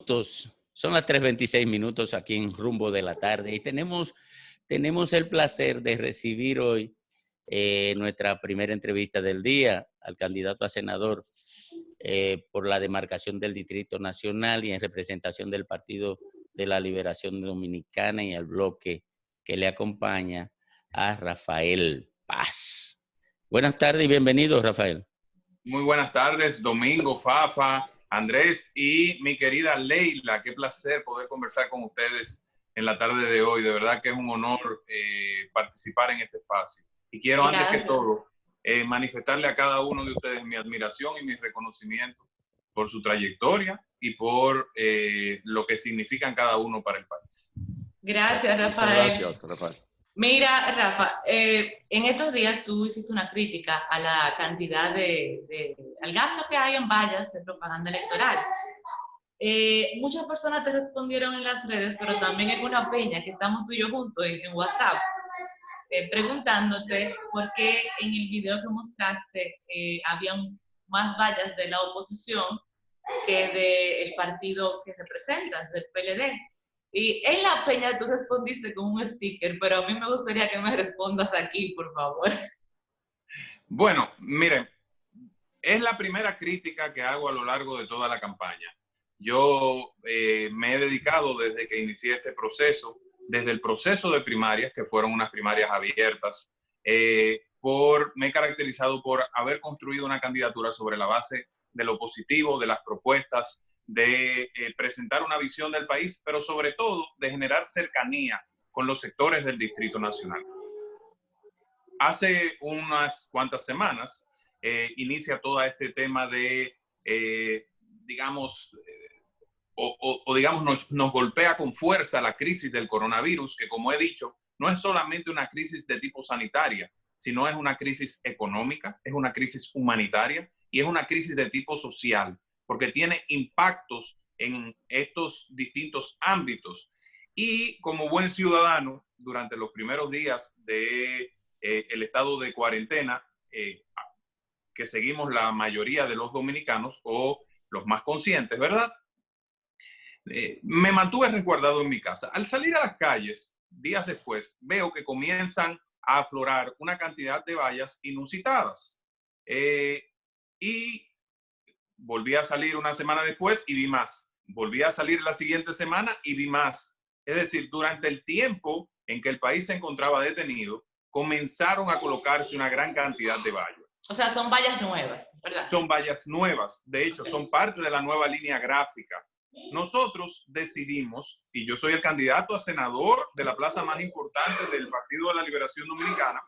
Son las 3:26 aquí en Rumbo de la Tarde y tenemos el placer de recibir hoy nuestra primera entrevista del día al candidato a senador por la demarcación del Distrito Nacional y en representación del Partido de la Liberación Dominicana y al bloque que le acompaña, a Rafael Paz. Buenas tardes y bienvenido, Rafael. Muy buenas tardes, Domingo, Fafa, Andrés y mi querida Leila. Qué placer poder conversar con ustedes en la tarde de hoy. De verdad que es un honor participar en este espacio. Y quiero, antes que todo, manifestarle a cada uno de ustedes mi admiración y mi reconocimiento por su trayectoria y por lo que significan cada uno para el país. Gracias, Rafael. Gracias, Rafael. Mira, Rafa, en estos días tú hiciste una crítica a la cantidad al gasto que hay en vallas de propaganda electoral. Muchas personas te respondieron en las redes, pero también en una peña que estamos tú y yo juntos en WhatsApp, preguntándote por qué en el video que mostraste habían más vallas de la oposición que del partido que representas, del PLD. Y en la peña tú respondiste con un sticker, pero a mí me gustaría que me respondas aquí, por favor. Bueno, miren, es la primera crítica que hago a lo largo de toda la campaña. Yo me he dedicado desde que inicié este proceso, desde el proceso de primarias, que fueron unas primarias abiertas, me he caracterizado por haber construido una candidatura sobre la base de lo positivo, de las propuestas, de presentar una visión del país, pero sobre todo de generar cercanía con los sectores del Distrito Nacional. Hace unas cuantas semanas inicia todo este tema de, digamos, nos golpea con fuerza la crisis del coronavirus, que como he dicho, no es solamente una crisis de tipo sanitaria, sino es una crisis económica, es una crisis humanitaria y es una crisis de tipo social, porque tiene impactos en estos distintos ámbitos. Y como buen ciudadano, durante los primeros días de el estado de cuarentena, que seguimos la mayoría de los dominicanos o los más conscientes, ¿verdad? Me mantuve resguardado en mi casa. Al salir a las calles, días después, veo que comienzan a aflorar una cantidad de vallas inusitadas. Y volví a salir una semana después y vi más. Volví a salir la siguiente semana y vi más. Es decir, durante el tiempo en que el país se encontraba detenido, comenzaron a colocarse una gran cantidad de vallas. O sea, son vallas nuevas, ¿verdad? Son vallas nuevas. De hecho, son parte de la nueva línea gráfica. Nosotros decidimos, y yo soy el candidato a senador de la plaza más importante del Partido de la Liberación Dominicana,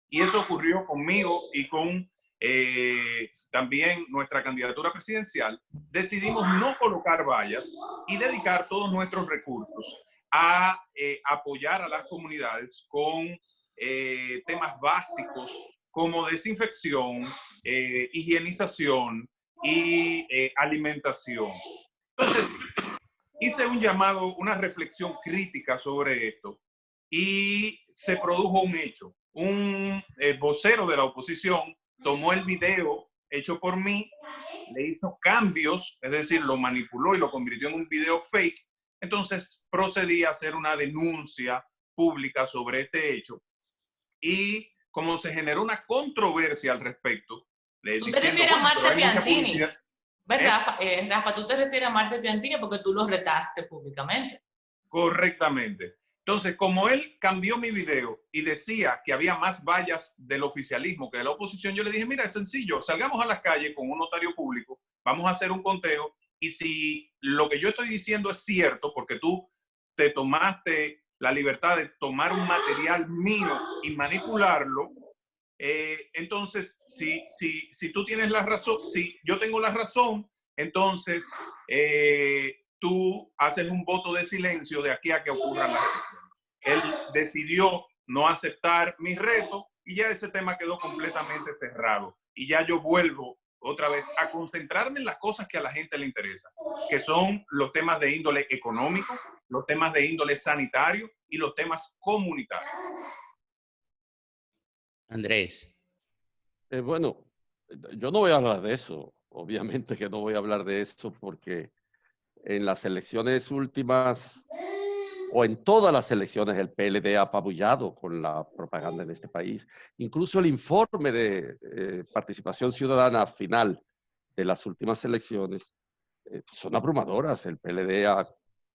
y eso ocurrió conmigo y con también nuestra candidatura presidencial. Decidimos no colocar vallas y dedicar todos nuestros recursos a apoyar a las comunidades con temas básicos como desinfección, higienización y alimentación. Entonces, hice un llamado, una reflexión crítica sobre esto y se produjo un hecho. Un vocero de la oposición tomó el video hecho por mí, le hizo cambios, es decir, lo manipuló y lo convirtió en un video fake. Entonces procedí a hacer una denuncia pública sobre este hecho. Y como se generó una controversia al respecto, ¿Tú te refieres a Marte Piantini? ¿Verdad, Rafa? Tú te refieres a Marte Piantini porque tú lo retaste públicamente. Correctamente. Entonces, como él cambió mi video y decía que había más vallas del oficialismo que de la oposición, yo le dije, mira, es sencillo, salgamos a las calles con un notario público, vamos a hacer un conteo y si lo que yo estoy diciendo es cierto, porque tú te tomaste la libertad de tomar un material mío y manipularlo, entonces, si tú tienes la razón, si yo tengo la razón, entonces tú haces un voto de silencio de aquí a que ocurran las elecciones. Él decidió no aceptar mi reto y ya ese tema quedó completamente cerrado. Y ya yo vuelvo otra vez a concentrarme en las cosas que a la gente le interesa, que son los temas de índole económico, los temas de índole sanitario y los temas comunitarios. Andrés. Bueno, yo no voy a hablar de eso. Obviamente que no voy a hablar de eso porque en las elecciones últimas, o en todas las elecciones, el PLD ha apabullado con la propaganda en este país. Incluso el informe de participación ciudadana final de las últimas elecciones son abrumadoras. El PLD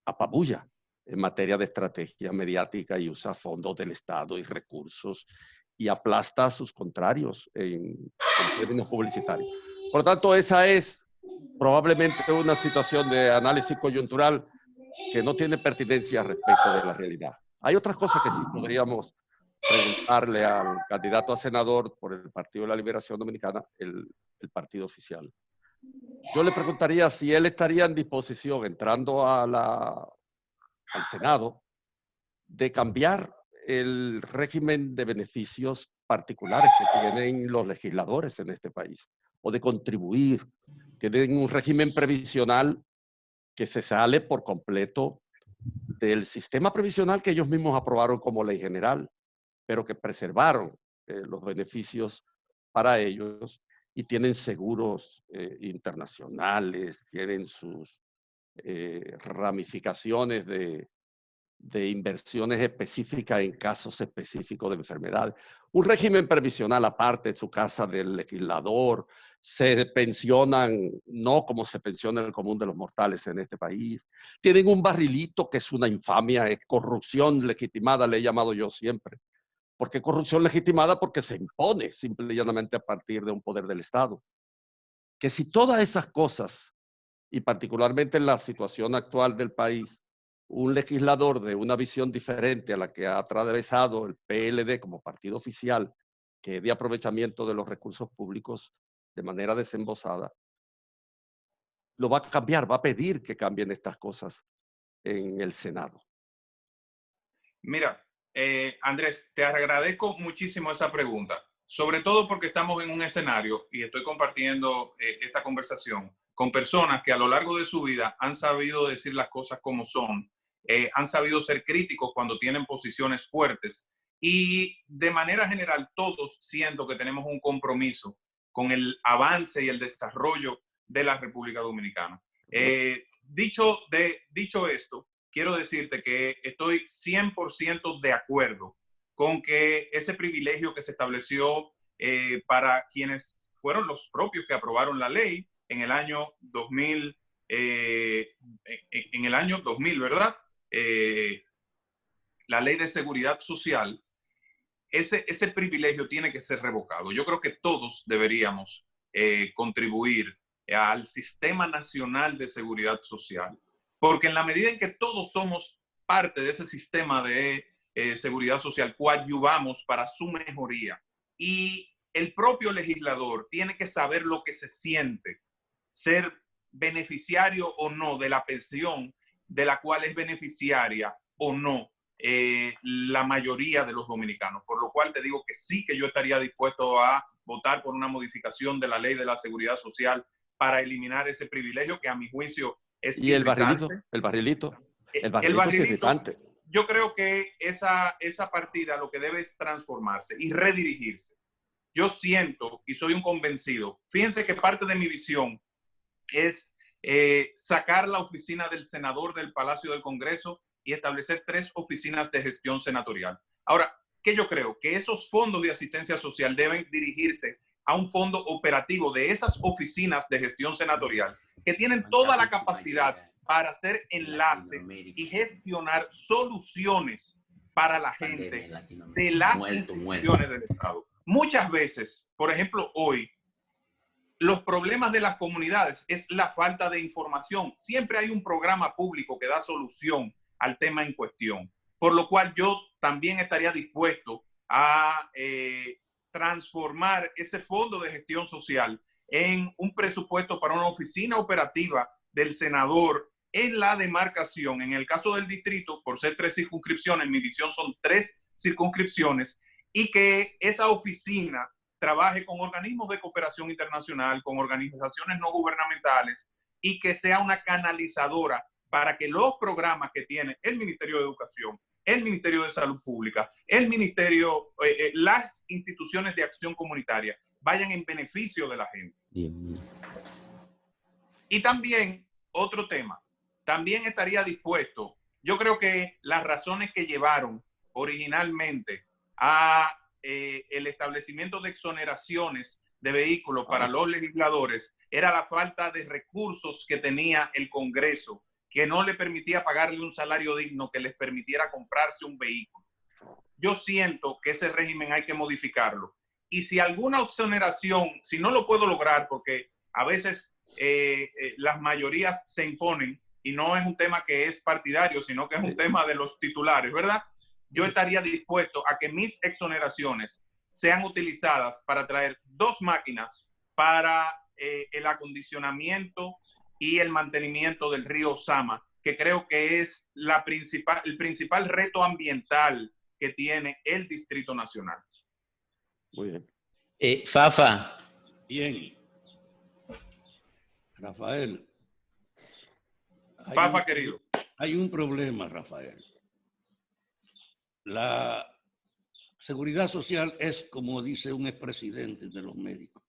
apabulla en materia de estrategia mediática y usa fondos del Estado y recursos y aplasta a sus contrarios en términos publicitarios. Por lo tanto, esa es probablemente una situación de análisis coyuntural que no tiene pertinencia respecto de la realidad. Hay otras cosas que sí podríamos preguntarle al candidato a senador por el Partido de la Liberación Dominicana, el partido oficial. Yo le preguntaría si él estaría en disposición, entrando al Senado, de cambiar el régimen de beneficios particulares que tienen los legisladores en este país, o de contribuir. Tienen un régimen previsional que se sale por completo del sistema previsional que ellos mismos aprobaron como ley general, pero que preservaron los beneficios para ellos, y tienen seguros internacionales, tienen sus ramificaciones de inversiones específicas en casos específicos de enfermedad. Un régimen previsional aparte, su casa del legislador, se pensionan, no como se pensiona el común de los mortales en este país. Tienen un barrilito que es una infamia, es corrupción legitimada, le he llamado yo siempre. ¿Por qué corrupción legitimada? Porque se impone simple y llanamente a partir de un poder del Estado. Que si todas esas cosas, y particularmente en la situación actual del país, un legislador de una visión diferente a la que ha atravesado el PLD como partido oficial, que es de aprovechamiento de los recursos públicos de manera desembosada, lo va a cambiar, va a pedir que cambien estas cosas en el Senado. Mira, Andrés, te agradezco muchísimo esa pregunta, sobre todo porque estamos en un escenario y estoy compartiendo esta conversación con personas que a lo largo de su vida han sabido decir las cosas como son, han sabido ser críticos cuando tienen posiciones fuertes, y de manera general todos siento que tenemos un compromiso con el avance y el desarrollo de la República Dominicana. Dicho esto, quiero decirte que estoy 100% de acuerdo con que ese privilegio que se estableció para quienes fueron los propios que aprobaron la ley en el año 2000, ¿verdad? La ley de seguridad social, ese privilegio tiene que ser revocado. Yo creo que todos deberíamos contribuir al Sistema Nacional de Seguridad Social, porque en la medida en que todos somos parte de ese sistema de seguridad social, coadyuvamos para su mejoría. Y el propio legislador tiene que saber lo que se siente, ser beneficiario o no de la pensión de la cual es beneficiaria o no la mayoría de los dominicanos. Por lo cual te digo que sí, que yo estaría dispuesto a votar por una modificación de la ley de la seguridad social para eliminar ese privilegio que a mi juicio es y irritante. el barrilito es irritante. Yo creo que esa partida lo que debe es transformarse y redirigirse. Yo siento y soy un convencido. Fíjense que parte de mi visión es sacar la oficina del senador del Palacio del Congreso y establecer 3 oficinas de gestión senatorial. Ahora, ¿qué yo creo? Que esos fondos de asistencia social deben dirigirse a un fondo operativo de esas oficinas de gestión senatorial que tienen toda la capacidad para hacer enlace y gestionar soluciones para la gente de las instituciones del Estado. Muchas veces, por ejemplo, hoy, los problemas de las comunidades es la falta de información. Siempre hay un programa público que da solución al tema en cuestión, por lo cual yo también estaría dispuesto a transformar ese fondo de gestión social en un presupuesto para una oficina operativa del senador en la demarcación. En el caso del distrito, por ser 3 circunscripciones, mi visión son 3 circunscripciones, y que esa oficina trabaje con organismos de cooperación internacional, con organizaciones no gubernamentales, y que sea una canalizadora para que los programas que tiene el Ministerio de Educación, el Ministerio de Salud Pública, el Ministerio, las instituciones de acción comunitaria vayan en beneficio de la gente. Bien. Y también otro tema, también estaría dispuesto. Yo creo que las razones que llevaron originalmente a el establecimiento de exoneraciones de vehículos para los legisladores era la falta de recursos que tenía el Congreso, que no le permitía pagarle un salario digno que les permitiera comprarse un vehículo. Yo siento que ese régimen hay que modificarlo. Y si alguna exoneración, si no lo puedo lograr, porque a veces las mayorías se imponen y no es un tema que es partidario, sino que es un tema de los titulares, ¿verdad? Yo estaría dispuesto a que mis exoneraciones sean utilizadas para traer 2 máquinas para el acondicionamiento y el mantenimiento del río Sama, que creo que es el principal reto ambiental que tiene el Distrito Nacional. Muy bien. Fafa. Bien. Rafael. Fafa, querido. Hay un problema, Rafael. La seguridad social es, como dice un expresidente de los médicos,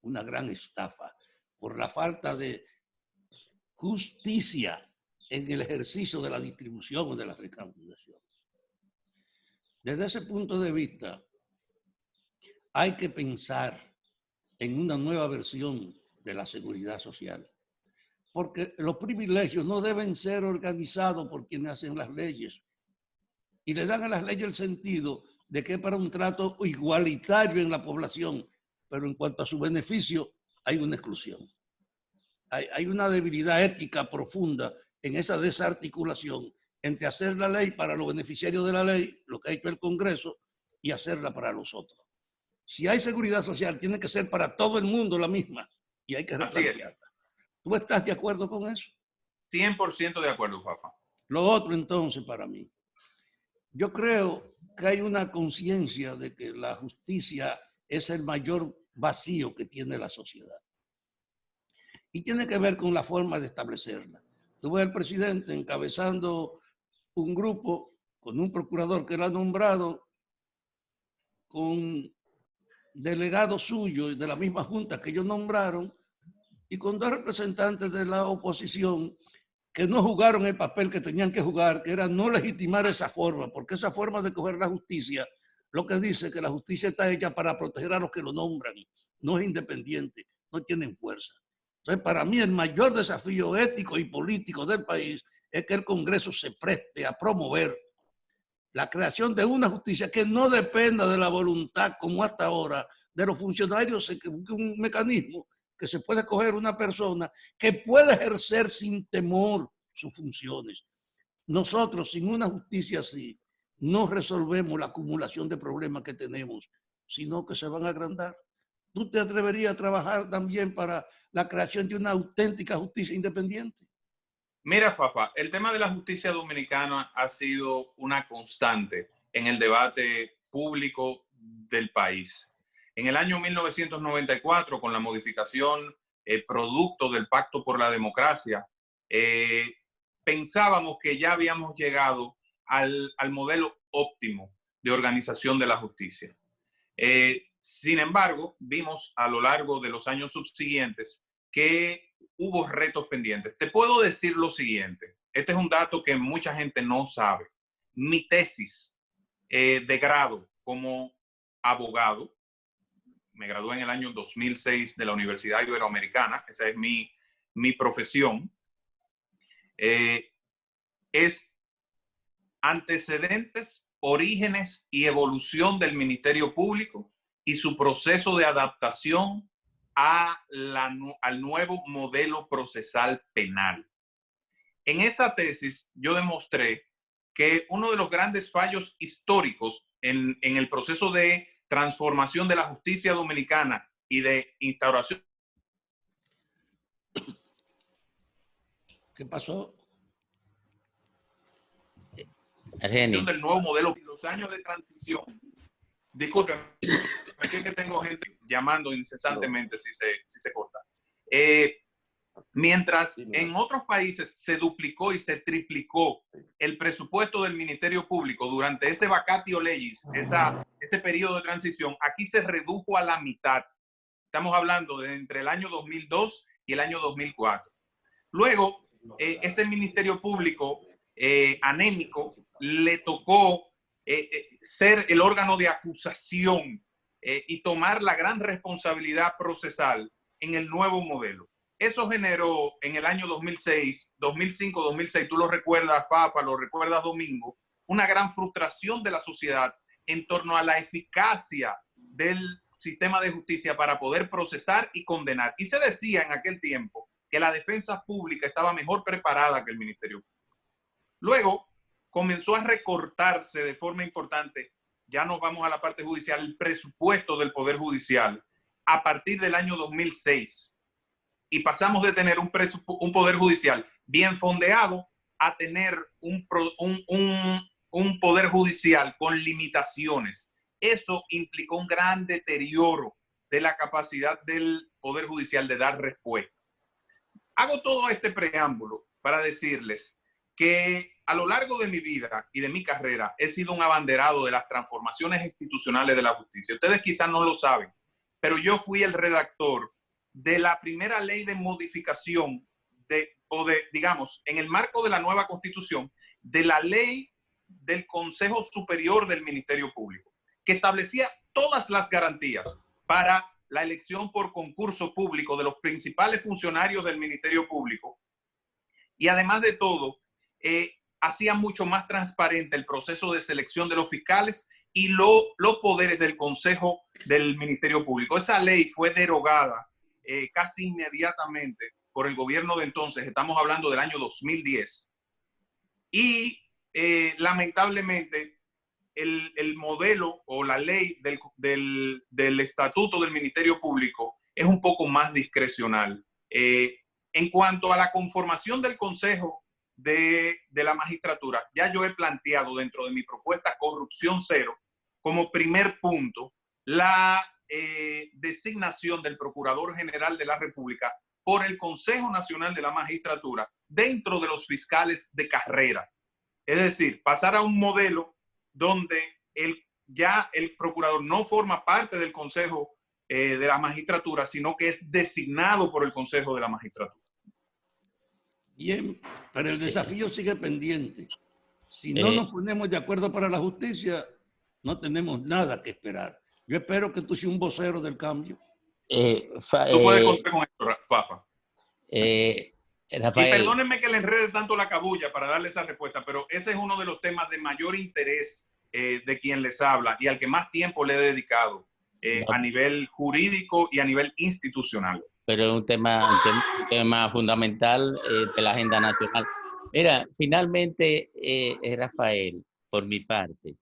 una gran estafa por la falta de justicia en el ejercicio de la distribución o de la recaudación. Desde ese punto de vista, hay que pensar en una nueva versión de la seguridad social, porque los privilegios no deben ser organizados por quienes hacen las leyes y le dan a las leyes el sentido de que es para un trato igualitario en la población, pero en cuanto a su beneficio hay una exclusión. Hay una debilidad ética profunda en esa desarticulación entre hacer la ley para los beneficiarios de la ley, lo que ha hecho el Congreso, y hacerla para los otros. Si hay seguridad social, tiene que ser para todo el mundo la misma y hay que replantearla. ¿Tú estás de acuerdo con eso? 100% de acuerdo, Fafa. Lo otro, entonces, para mí, yo creo que hay una conciencia de que la justicia es el mayor vacío que tiene la sociedad. Y tiene que ver con la forma de establecerla. Tuve al presidente encabezando un grupo con un procurador que era nombrado, con delegados suyos de la misma junta que ellos nombraron, y con 2 representantes de la oposición que no jugaron el papel que tenían que jugar, que era no legitimar esa forma, porque esa forma de coger la justicia, lo que dice que la justicia está hecha para proteger a los que lo nombran, no es independiente, no tienen fuerza. Entonces, para mí el mayor desafío ético y político del país es que el Congreso se preste a promover la creación de una justicia que no dependa de la voluntad, como hasta ahora, de los funcionarios, un mecanismo que se puede coger una persona que puede ejercer sin temor sus funciones. Nosotros, sin una justicia así, no resolvemos la acumulación de problemas que tenemos, sino que se van a agrandar. ¿Tú te atreverías a trabajar también para la creación de una auténtica justicia independiente? Mira, Fafa, el tema de la justicia dominicana ha sido una constante en el debate público del país. En el año 1994, con la modificación producto del Pacto por la Democracia, pensábamos que ya habíamos llegado al modelo óptimo de organización de la justicia. Sin embargo, vimos a lo largo de los años subsiguientes que hubo retos pendientes. Te puedo decir lo siguiente. Este es un dato que mucha gente no sabe. Mi tesis de grado como abogado, me gradué en el año 2006 de la Universidad Iberoamericana, esa es mi profesión, es antecedentes, orígenes y evolución del Ministerio Público y su proceso de adaptación al nuevo modelo procesal penal. En esa tesis yo demostré que uno de los grandes fallos históricos en el proceso de transformación de la justicia dominicana y de instauración. ¿Qué pasó? Argeni. Del nuevo modelo, los años de transición. Disculpen, es que tengo gente llamando incesantemente si se corta. Mientras en otros países se duplicó y se triplicó el presupuesto del Ministerio Público durante ese vacatio legis, ese periodo de transición, aquí se redujo a la mitad. Estamos hablando de entre el año 2002 y el año 2004. Luego ese Ministerio Público anémico le tocó ser el órgano de acusación y tomar la gran responsabilidad procesal en el nuevo modelo. Eso generó en el año 2006, 2005, 2006, tú lo recuerdas, Fafa, lo recuerdas, Domingo, una gran frustración de la sociedad en torno a la eficacia del sistema de justicia para poder procesar y condenar. Y se decía en aquel tiempo que la defensa pública estaba mejor preparada que el Ministerio Público. Luego comenzó a recortarse de forma importante, ya nos vamos a la parte judicial, el presupuesto del Poder Judicial a partir del año 2006. Y pasamos de tener un Poder Judicial bien fondeado a tener un Poder Judicial con limitaciones. Eso implicó un gran deterioro de la capacidad del Poder Judicial de dar respuesta. Hago todo este preámbulo para decirles que a lo largo de mi vida y de mi carrera he sido un abanderado de las transformaciones institucionales de la justicia. Ustedes quizás no lo saben, pero yo fui el redactor de la primera ley de modificación digamos, en el marco de la nueva Constitución, de la ley del Consejo Superior del Ministerio Público, que establecía todas las garantías para la elección por concurso público de los principales funcionarios del Ministerio Público. Y además de todo, hacía mucho más transparente el proceso de selección de los fiscales y los poderes del Consejo del Ministerio Público. Esa ley fue derogada casi inmediatamente por el gobierno de entonces, estamos hablando del año 2010. Y lamentablemente el modelo o la ley del estatuto del Ministerio Público es un poco más discrecional. En cuanto a la conformación del Consejo de la Magistratura, ya yo he planteado dentro de mi propuesta Corrupción Cero como primer punto la designación del Procurador General de la República por el Consejo Nacional de la Magistratura dentro de los fiscales de carrera. Es decir, pasar a un modelo donde ya el procurador no forma parte del Consejo de la Magistratura, sino que es designado por el Consejo de la Magistratura. Bien, pero el desafío sigue pendiente. Si no nos ponemos de acuerdo para la justicia, no tenemos nada que esperar. Yo espero que tú seas un vocero del cambio. Tú puedes contar con esto, Fafa. Rafael, y perdónenme que le enrede tanto la cabulla para darle esa respuesta, pero ese es uno de los temas de mayor interés de quien les habla y al que más tiempo le he dedicado a nivel jurídico y a nivel institucional. Pero es un tema fundamental de la agenda nacional. Mira, finalmente, Rafael, por mi parte,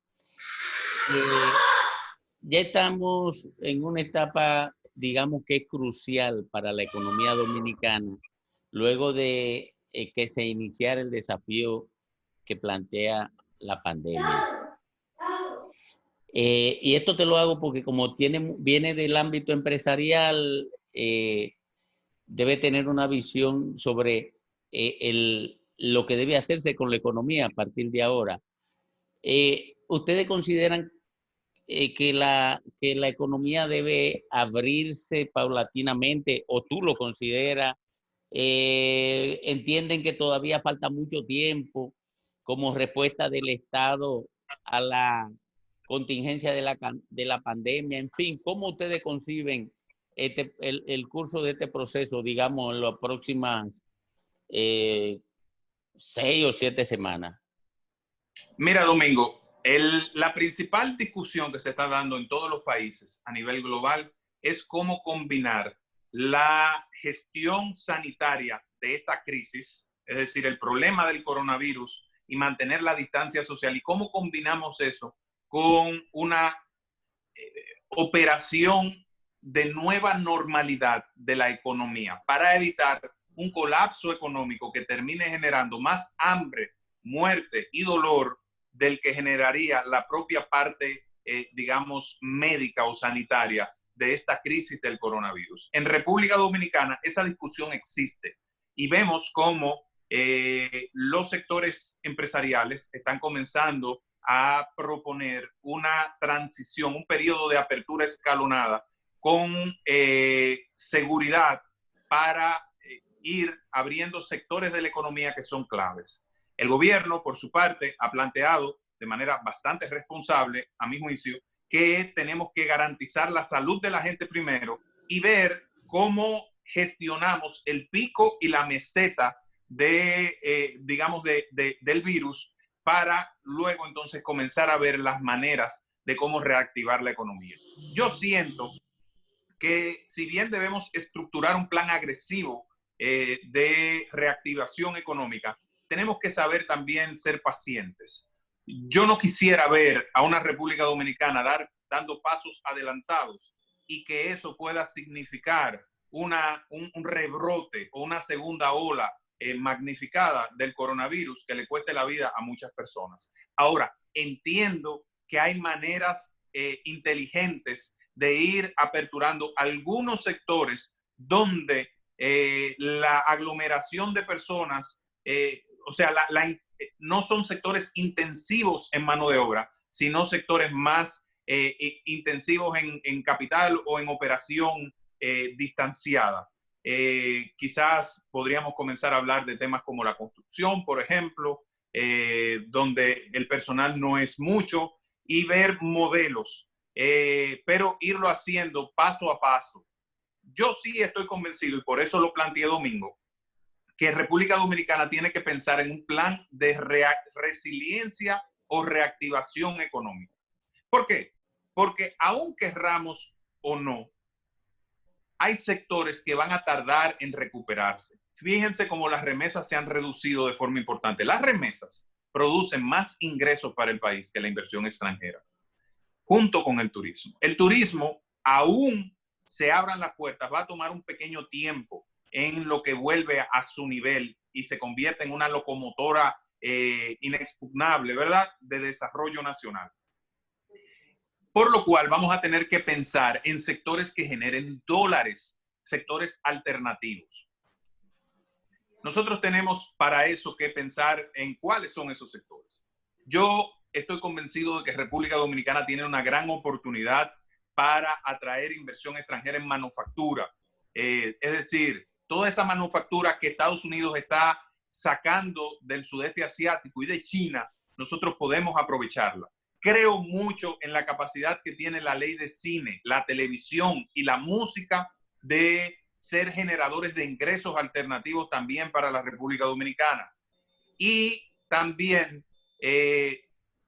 ya estamos en una etapa, digamos que es crucial para la economía dominicana, luego de que se iniciara el desafío que plantea la pandemia. Y esto te lo hago porque como viene del ámbito empresarial, debe tener una visión sobre lo que debe hacerse con la economía a partir de ahora. ¿Ustedes consideran que la economía debe abrirse paulatinamente o tú lo consideras? ¿Entienden que todavía falta mucho tiempo como respuesta del Estado a la contingencia de la pandemia? En fin, ¿cómo ustedes conciben el curso de este proceso, digamos, en las próximas 6 o 7 semanas? Mira, Domingo, la principal discusión que se está dando en todos los países a nivel global es cómo combinar la gestión sanitaria de esta crisis, es decir, el problema del coronavirus y mantener la distancia social, y cómo combinamos eso con una operación de nueva normalidad de la economía para evitar un colapso económico que termine generando más hambre, muerte y dolor del que generaría la propia parte, digamos, médica o sanitaria de esta crisis del coronavirus. En República Dominicana esa discusión existe y vemos cómo los sectores empresariales están comenzando a proponer una transición, un periodo de apertura escalonada con seguridad para ir abriendo sectores de la economía que son claves. El gobierno, por su parte, ha planteado de manera bastante responsable, a mi juicio, que tenemos que garantizar la salud de la gente primero y ver cómo gestionamos el pico y la meseta del virus para luego entonces comenzar a ver las maneras de cómo reactivar la economía. Yo siento que si bien debemos estructurar un plan agresivo de reactivación económica, tenemos que saber también ser pacientes. Yo no quisiera ver a una República Dominicana dando pasos adelantados y que eso pueda significar un rebrote o una segunda ola magnificada del coronavirus que le cueste la vida a muchas personas. Ahora, entiendo que hay maneras inteligentes de ir aperturando algunos sectores donde la aglomeración de personas, no son sectores intensivos en mano de obra, sino sectores más intensivos en capital o en operación distanciada. Quizás podríamos comenzar a hablar de temas como la construcción, por ejemplo, donde el personal no es mucho, y ver modelos, pero irlo haciendo paso a paso. Yo sí estoy convencido, y por eso lo planteé domingo, que República Dominicana tiene que pensar en un plan de resiliencia o reactivación económica. ¿Por qué? Porque aun querramos o no, hay sectores que van a tardar en recuperarse. Fíjense cómo las remesas se han reducido de forma importante. Las remesas producen más ingresos para el país que la inversión extranjera, junto con el turismo. El turismo, aún se abran las puertas, va a tomar un pequeño tiempo en lo que vuelve a su nivel y se convierte en una locomotora inexpugnable, ¿verdad?, de desarrollo nacional. Por lo cual vamos a tener que pensar en sectores que generen dólares, sectores alternativos. Nosotros tenemos para eso que pensar en cuáles son esos sectores. Yo estoy convencido de que República Dominicana tiene una gran oportunidad para atraer inversión extranjera en manufactura. Es decir, toda esa manufactura que Estados Unidos está sacando del sudeste asiático y de China, nosotros podemos aprovecharla. Creo mucho en la capacidad que tiene la ley de cine, la televisión y la música de ser generadores de ingresos alternativos también para la República Dominicana. Y también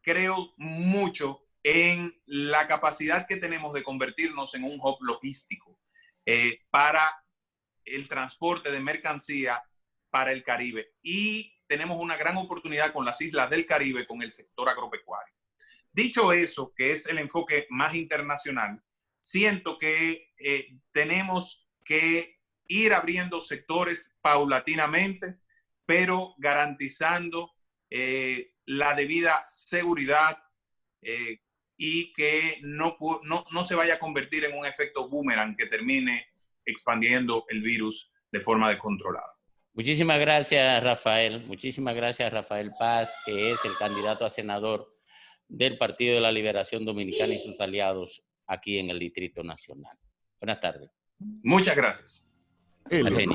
creo mucho en la capacidad que tenemos de convertirnos en un hub logístico para el transporte de mercancía para el Caribe. Y tenemos una gran oportunidad con las islas del Caribe, con el sector agropecuario. Dicho eso, que es el enfoque más internacional, siento que tenemos que ir abriendo sectores paulatinamente, pero garantizando la debida seguridad y que no se vaya a convertir en un efecto boomerang que termine expandiendo el virus de forma descontrolada. Muchísimas gracias, Rafael. Muchísimas gracias, Rafael Paz, que es el candidato a senador del Partido de la Liberación Dominicana y sus aliados aquí en el Distrito Nacional. Buenas tardes. Muchas gracias.